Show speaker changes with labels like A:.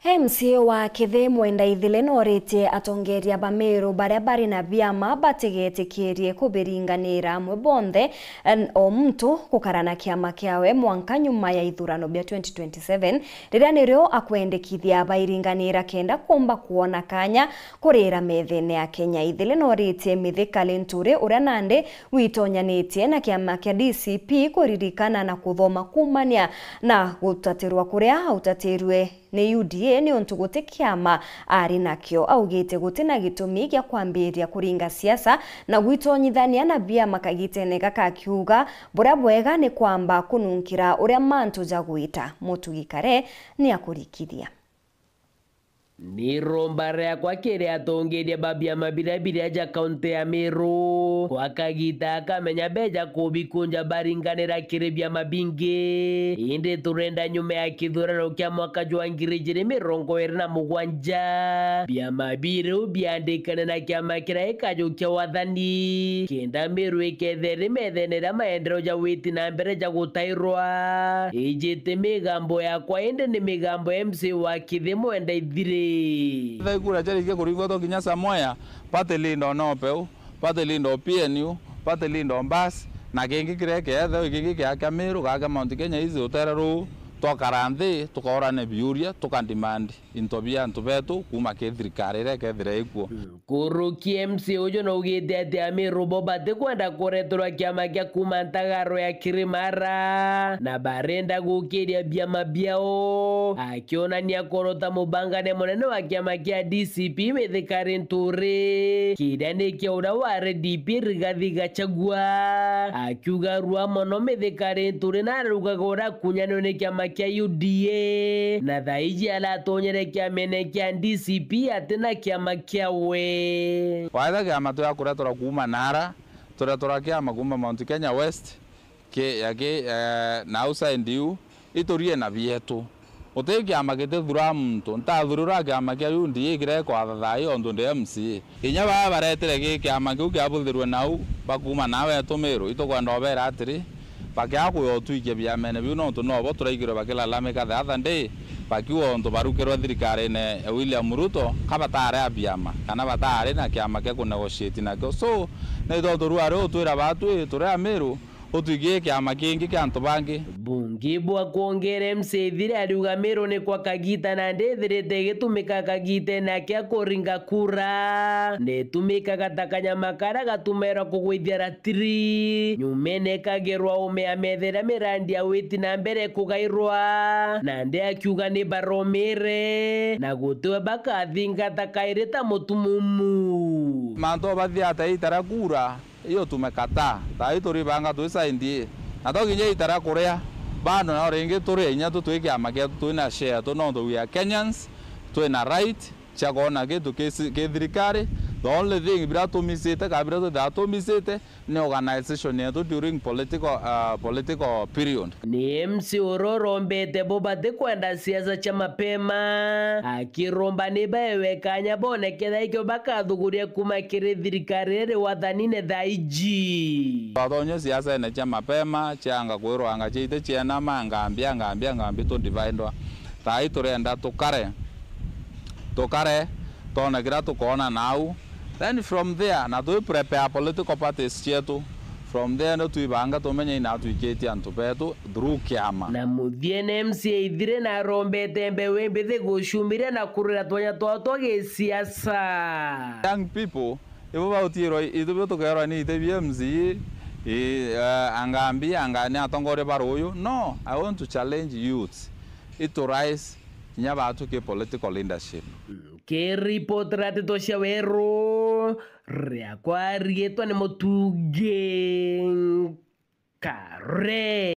A: MCA wa Kithe Mwenda Ithile norĩtie atongoria ba Meru baria bari na biama batigetikirie kubiringanira amwe bonthe o muntu gukarana kiama kiawe mwanka nyuma ya ithurano bia 2027 riria nirio akwendekithia bairinganira kenda kumba kuona kanya kurira methene ya Kenya. Ithile norĩtie Mithika Linturi uria nandi witonyanitie na kiama kia DCP kuririkana na kuthoma kumania na gutatirwa kuria utatirwe ni UDA ni ontu guti kiama ari nakyo. Augite guti na gitumi gia kwambiria kuringa siasa na gwitonyithania na biama kagitenega kakiuga buria bwega ni kwamba kununkira uria mantu jagwita Mutugikare ni akurikithia
B: ni rombarea kwa kere atongeria babia mabirabira ja kaunti ya Meru kwa kagita akamenya beja kubikunja baringanira kirebia mabinge inde turenda nyume ya kithurano kia mwaka jwa 2027 bia mabiru biandikana na kiama kiraika jo kia wathani kenda Meru ikethere methenera maendeleo ja witi na mbere ja gutairwa ijite migambo ya kwa inde ni migambo MC wa Kithe Mwenda Ithile
C: Kura charike kuringwa to kinya Samoya pate lindo no peu pate lindo PNU pate lindo mbas na kingi kireke ethe kingi kya Meru ga Mount Kenya izi uteraru tokaranthi tukorane biuria tukandimandi intobia ntubetu kuma kethirikari reke thire ikuo
B: kuruki MC ujo no ugite ati Meru bobate kwenda kuretorwa kiama kia kuma ntagaro ya Kirimara na barenda gukiria biama biao akionania korota mubangane munene wa kiama kia DCP Mithika Linturi kidani kia ura wa RDP Rigathi Gachagua akiuga rua mono Mithika Linturi na rugagora kunyano ni kiama kia UDA na thaiji alatonyere kiamene kia DCP atena kiama kiawe
C: waitha kiama tuya kuretora kuma Nara turetora kiama kuma Mount Kenya West na usaindiu iturie na bietu uti kiama gitithura muntu ntathurura kiama kia UDA kireko athathai ondu ndi MCA inya baba baretire gi kiama kiu kiabuthirwe nau bakuma nawe Meru itukwenda obera atiri pakia kuyotuikia biamene biu no tu no bo turaigiro bakilala ka thatha ndi pakiwa onto barukirwa thirikari ne William Ruto kabatare abiama kana batare na kiama kia ku negotiate nakyo so ne ito turuare utwira batu turia Meru utuigie kiama kingi kia antu bangi
B: bungi bwa kuongera MC Ithile ariuga Meru ni kwa kagita na ndethirite gitumika kagite na kia kuringa kura ne tumika gatakanya makara gatumera kugwithia ratiri nyumene kagerwa ume methera mirandi ya witi na mbere kugairwa na nde akiuga ni baromire na gutwe bakathinga takairita mutumumu
C: manto bathiata itara kura iyo tumekata tai turi banga tuisaindie na tokinye itara kuria bado na ringi turi inya tutwiki amakia tuina share to no we are Kenyans tuina right chagona gitu ke thirikari. The only thing birato misete kabirato dato misete ni organization yetu during political period
B: ni MC urorombete bobate kwenda siasa cha mapema akiromba ni bewe kanya boneketha ikyo bakathuguria kuma kiri thirikari wathanine thaiji
C: batonye siasa ene cha mapema changa kwirwa anga chite chena mangambia to dividwa tai turenda tukare tona gira tukona nau. Then from there na tu prepare political parties chetu from there no tuibanga tumenye ina tuiketi antupetu through kiama
B: na muthiene MC Ithile na rombete mbewe mbethe gushumire na kurira tonya twatoge siasa
C: young people ibo bautiro itubyo tukero ni ite MC angani atongore baroyo no I want to challenge youth to rise nyabatu ke political leadership
B: ke report rate to shawero ria kwa rieto ne motuge kare